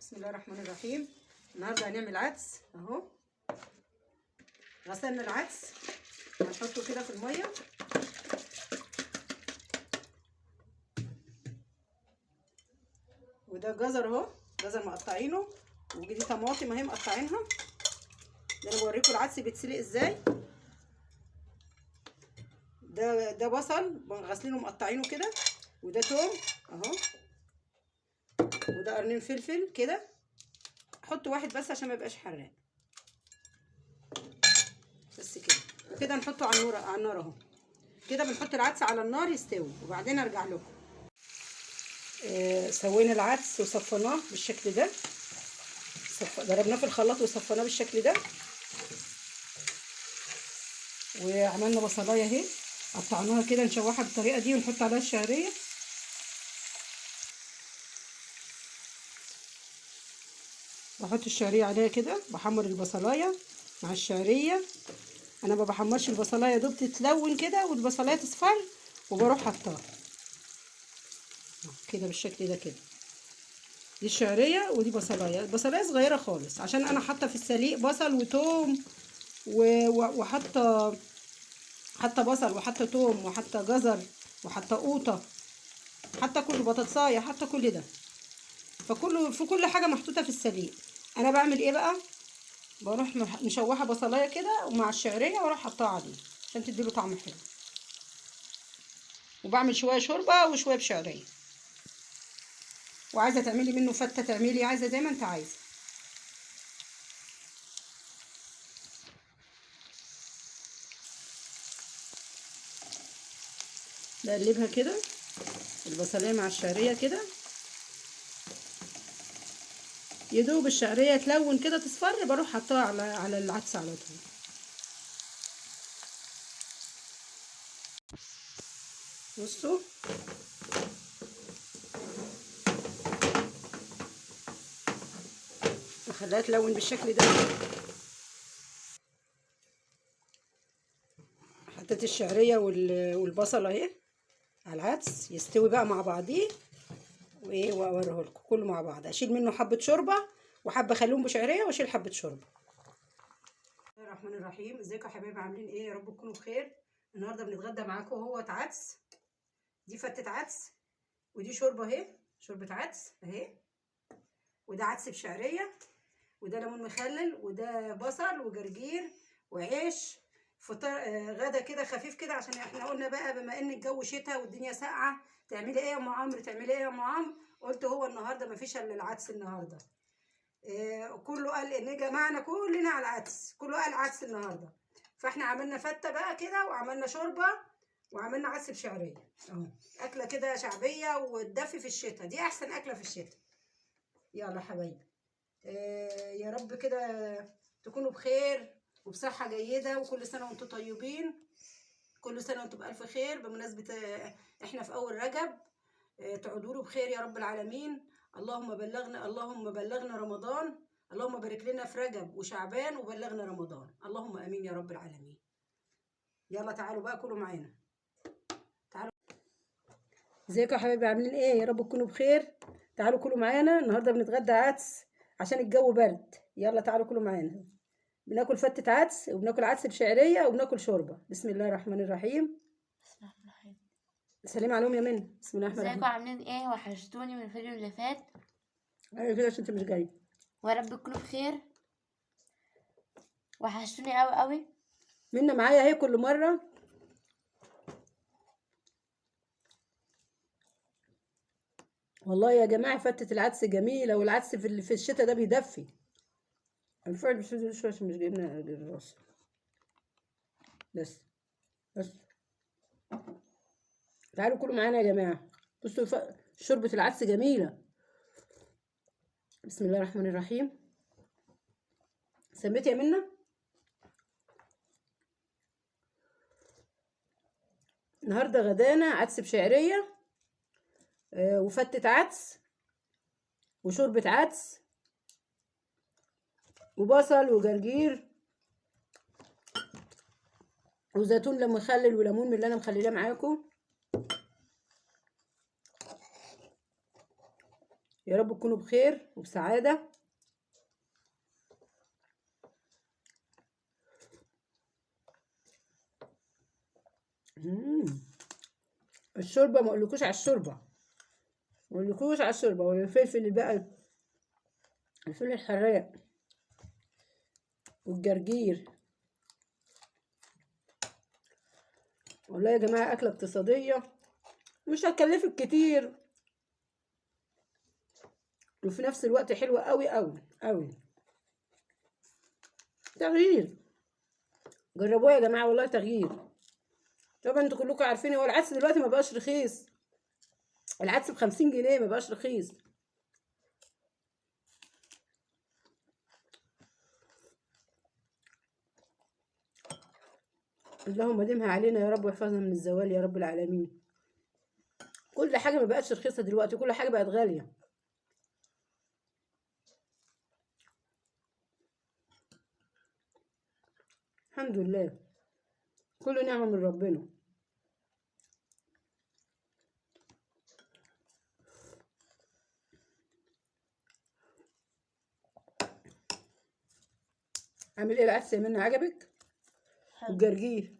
بسم الله الرحمن الرحيم. النهارده هنعمل عدس اهو. غسلنا العدس هنحطه كده في الميه، وده جزر اهو، جزر مقطعينه، ودي طماطم اهي مقطعينها. ده انا بوريكم العدس بيتسلق ازاي. ده بصل غاسلينه مقطعينه كده، وده توم اهو، وده قرنين فلفل كده. احط واحد بس عشان ما يبقاش حراق، بس كده. وكده نحطه على النار اهو. كده بنحط العدس على النار يستوي وبعدين ارجع لكم. سوينا العدس وصفناه بالشكل ده، ضربناه في الخلاط وصفناه بالشكل ده، وعملنا بصلايه اهي قطعناها كده نشوحها بالطريقه دي ونحط عليها الشعريه. بحط الشعريه عليها كده، بحمر البصلايه مع الشعريه. انا ما بحمرش البصلايه، دوب تتلون كده والبصلايه تصفر وبروح حطاها كده بالشكل ده كده. دي الشعريه ودي بصلايه، البصلايه صغيره خالص عشان انا حاطه في السليق بصل وتوم وحاطه بصل وحاطه توم وحاطه جزر وحاطه قوطه، حاطه كل بطاطسايه، حاطه كل ده. في كل حاجه محطوطه في السليق. انا بعمل ايه بقى؟ بروح مشوحه بصلايه كده ومع الشعريه واروح حطاها عليه عشان تديله طعم حلو. وبعمل شويه شوربه وشويه بشعريه. وعايزه تعملي منه فته تعملي، عايزه زي ما انت عايزه. بقلبها كده البصليه مع الشعريه كده، يدوب الشعريه تلون كده تصفر، بروح حطاها على العدس على طول. بصوا اخليها تلون بالشكل ده. حطيت الشعريه والبصل اهي على العدس يستوي بقى مع بعضيه، وايه واوريه لكم كله مع بعض. اشيل منه حبه شوربه وحبه اخليهم بشعريه واشيل حبه شوربه. بسم الله الرحمن الرحيم. ازيكم يا حبايبي، عاملين ايه؟ يا رب تكونوا بخير. النهارده بنتغدى معاكم اهوت عدس. دي فتة عدس، ودي شوربه اهي، شوربه عدس اهي، وده عدس بشعريه، وده ليمون مخلل، وده بصل وجرجير وعيش. فطار غدا كده خفيف كده، عشان احنا قلنا بقى بما ان الجو شتاء والدنيا ساقعه تعملي ايه يا ام عمرو، تعملي ايه يا ام عمرو؟ قلت هو النهارده مفيش الا العدس النهارده. كله قال ان جمعنا كلنا على العدس، كله قال عدس النهارده. فاحنا عملنا فته بقى كده، وعملنا شوربه، وعملنا عدس بشعريه اهو. اكله كده شعبيه وتدفي في الشتاء، دي احسن اكله في الشتاء. يلا حبايبي، يا رب كده تكونوا بخير وبصحة جيدة، وكل سنة وانتم طيبين. كل سنة وانتم بألف خير بمناسبة احنا في أول رجب. تعودوا له بخير يا رب العالمين. اللهم بلغنا رمضان. اللهم بارك لنا في رجب وشعبان وبلغنا رمضان، اللهم امين يا رب العالمين. يلا تعالوا بقى كلوا معانا. تعالوا. ازيكم يا حبايبي، عاملين ايه؟ يا رب تكونوا بخير. تعالوا كلوا معانا، النهارده بنتغدى عدس عشان الجو برد. يلا تعالوا كلوا معانا. بناكل فتة عدس وبناكل عدس بشعرية وبناكل شوربة. بسم الله الرحمن الرحيم. بسم الله الرحمن الرحيم. سلام عليهم يا منى. بسم الله الرحمن ازيكم الرحيم. عاملين ايه؟ وحشتوني من الفيديو اللي فات. ايوه كده عشان انت مش جاي. ويا رب تكونوا بخير. وحشتوني قوي قوي. منى معايا اهي كل مرة. والله يا جماعة فتة العدس جميلة، والعدس في الشتاء ده بيدفي. الفرد بس شوية عشان مش جايبنا الراس. بس بس تعالوا كلوا معانا يا جماعة. بصوا شوربة العدس جميلة. بسم الله الرحمن الرحيم. سميت يا منى؟ النهارده غدانا عدس بشعرية، وفتة عدس وشوربة عدس وبصل وجرجير وزيتون لما مخلل وليمون من اللي انا مخللاه معاكم. يا رب تكونوا بخير وبسعادة. مم. الشوربة ما اقولكوش على الشوربة، ما اقولكوش على الشوربة. والفلفل اللي بقى، الفلفل الحراق والجرجير. والله يا جماعة أكلة اقتصادية مش هتكلفك كتير، وفي نفس الوقت حلوة قوي قوي قوي. تغيير، جربوها يا جماعة والله تغيير. طبعا انتوا كلكم عارفين هو العدس دلوقتي ما بقاش رخيص، العدس ب50 جنيه، ما بقاش رخيص. اللهم ديمها علينا يا رب واحفظنا من الزوال يا رب العالمين. كل حاجة ما بقتش رخيصة دلوقتي، كل حاجة بقت غالية. الحمد لله، كل نعمة من ربنا. عامل ايه العدس يا منى، عجبك؟ حلو. والجرجير،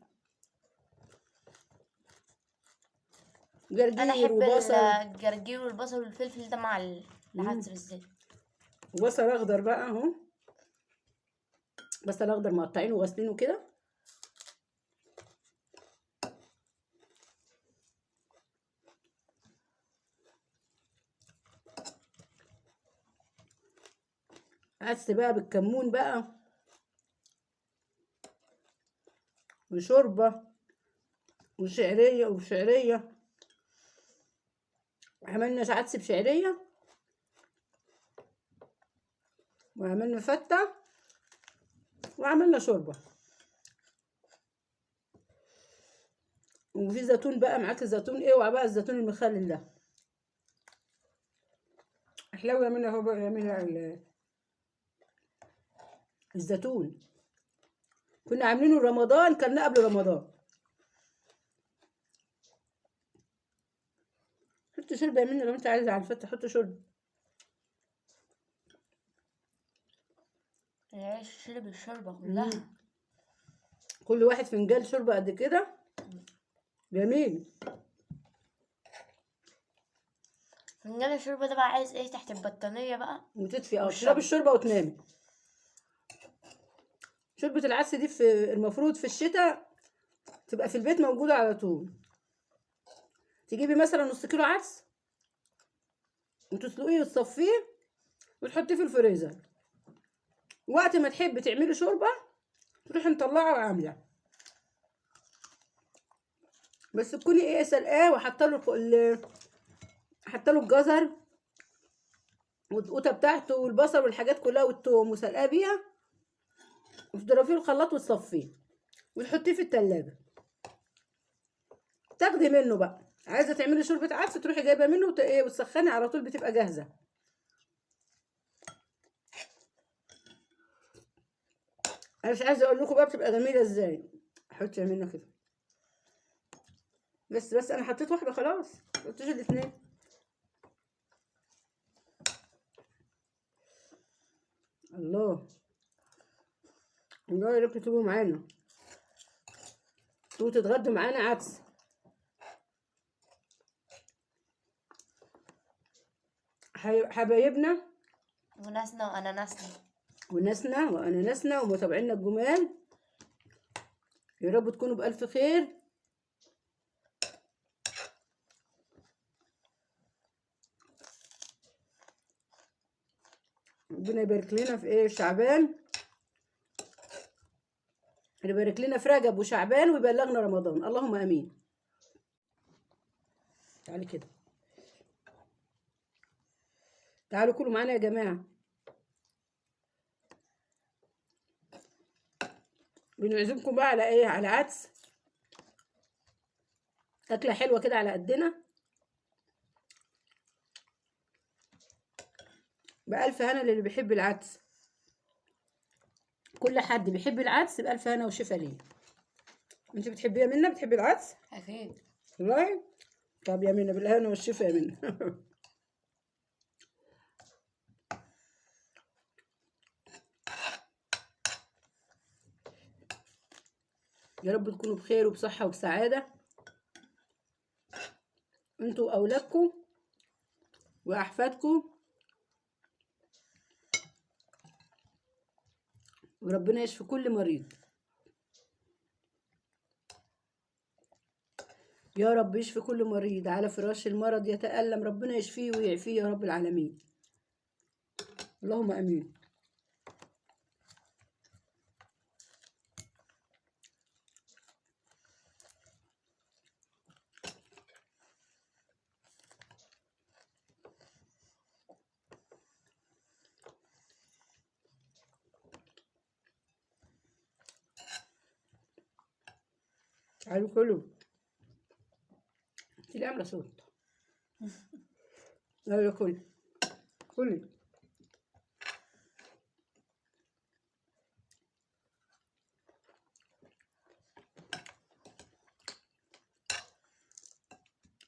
انا جرجير احب وبصل. الجرجير والبصل والفلفل ده مع العدس بالذات. وبصل اخضر بقى اهو، بصل اخضر مقطعينه وغاسلينه كده. عدس بقى بالكمون بقى، وشوربة وشعرية. عملنا عدس بشعرية، وعملنا فتة، وعملنا شوربة. وفي زيتون بقى معاك، الزيتون اوعى بقى الزيتون المخلل ده، حلو منه هو بقى يعملها الزيتون. كنا عاملينه رمضان، كلنا قبل رمضان. حط شوربة يا منى لو انت عايزة على الفتة، حط شوربة. العيش شرب الشوربة كلها. كل واحد فنجان شوربة قد كده، جميل. فنجان الشوربة ده بقى عايز ايه تحت البطانية بقى. وتدفي تشربي والشوربة. الشوربة وتنامي. شوربة العدس دي في المفروض في الشتاء تبقى في البيت موجودة على طول. تجيبي مثلا نص كيلو عدس وتسلقيه وتصفيه وتحطيه في الفريزر، وقت ما تحبي تعملي شوربة تروحي مطلعة وعاملة. بس تكوني ايه سلقاه وحاطه له الجزر والقوطة بتاعته والبصل والحاجات كلها والثوم، وسلقاه بيها، وتضربيه في الخلاط وتصفيه وتحطيه في التلاجة. تاخدي منه بقى، عايزه تعملي شوربه عدس تروحي جايبه منه وتسخني على طول، بتبقى جاهزه. انا مش عايزه اقول لكم بقى بتبقى جميله ازاي. حطي منه كده، بس انا حطيت واحده خلاص، حطيش الاثنين. الله، الله يا رب تبقوا معانا، تبقوا تتغدوا معانا عدس. حبايبنا وناسنا واناناسنا ومتابعينا الجمال، يا رب تكونوا بألف خير. ربنا يبارك لنا في ايه شعبان، يبارك لنا في رجب وشعبان ويبلغنا رمضان، اللهم امين. تعالي كده، تعالوا كلوا معانا يا جماعه. بنعزمكم بقى على ايه، على عدس، اكله حلوه كده على قدنا، بألف هنا للي بيحب العدس. كل حد بيحب العدس بألف هنا وشفا ليه. انت بتحبيها منا، بتحبي العدس؟ اكيد. والله طب يا منى بالهنا والشفا يا منى. يا رب تكونوا بخير وبصحة وبسعادة انتوا واولادكم واحفادكم، وربنا يشفي كل مريض. يا رب يشفي كل مريض على فراش المرض يتألم، ربنا يشفيه ويعفيه يا رب العالمين. اللهم امين. تعالوا كلوا. انت اللي عامله صوت. يلا كل كل.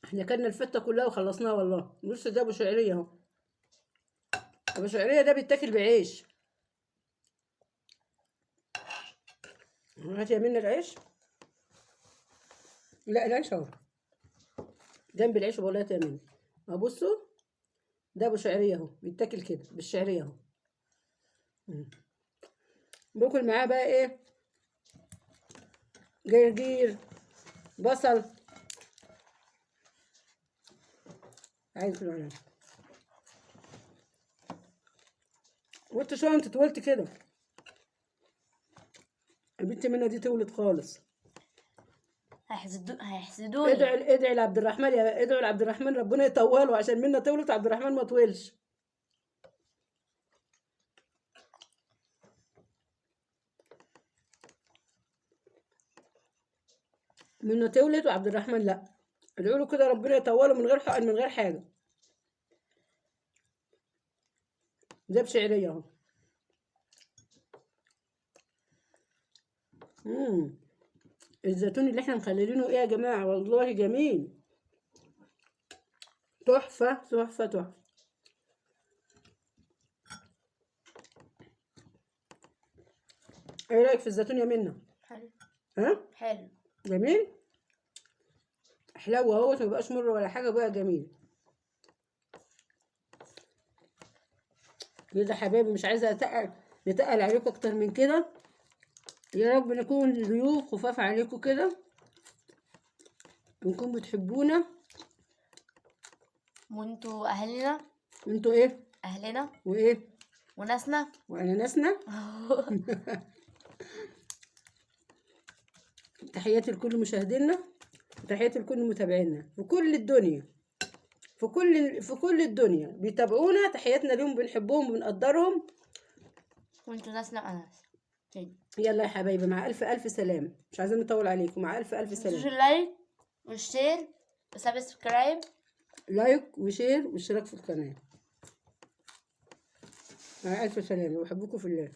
احنا كلنا الفته كلها وخلصناها والله. بص ده ابو شعريه اهو. ابو شعريه ده بيتاكل بعيش. هات يا منى العيش. لا العيش اهو جنب العيش. بقول لها يا منى اهو بصوا ده ابو شعريه اهو بيتاكل كده بالشعريه اهو. باكل معاه بقى ايه؟ جرجير، بصل. عايز كل عليها. وانت شو انت طولت كده؟ البنت منى دي تولد خالص. هيحسدوني. ادعي لعبد الرحمن ادعي لعبد الرحمن ربنا يطوله عشان منى تولد عبد الرحمن ما طولش. منى تولد وعبد الرحمن لا. ادعوا له كده ربنا يطوله من غير حقن من غير حاجه. ده بشعريه اهو. الزيتون اللي احنا مخللينه ايه يا جماعه؟ والله جميل. تحفه تحفه تحفه. ايه رايك في الزيتون يا منى؟ حلو. ها؟ حلو. جميل. حلاوه اهوت ما بقاش مر ولا حاجه بقى جميل. كده حبايبي مش عايزه نتقل عليكم اكتر من كده. يا رب نكون ضيوف خفاف عليكم كده، ونكون بتحبونا. وانتوا اهلنا. وانتوا ايه؟ اهلنا وايه؟ وناسنا واناناسنا. تحياتي لكل مشاهدينا، وتحياتي لكل متابعينا في كل الدنيا، في كل الدنيا بيتابعونا. تحياتنا ليهم، بنحبهم وبنقدرهم. وانتوا ناسنا اناس. يلا يا حبايبي مع الف الف سلام. مش عايزين نطول عليكم. مع الف الف متنسوش سلام. اللايك والشير وسبسكرايب. لايك وشير واشتراك في القناه. مع الف سلامه. بحبكم في الله.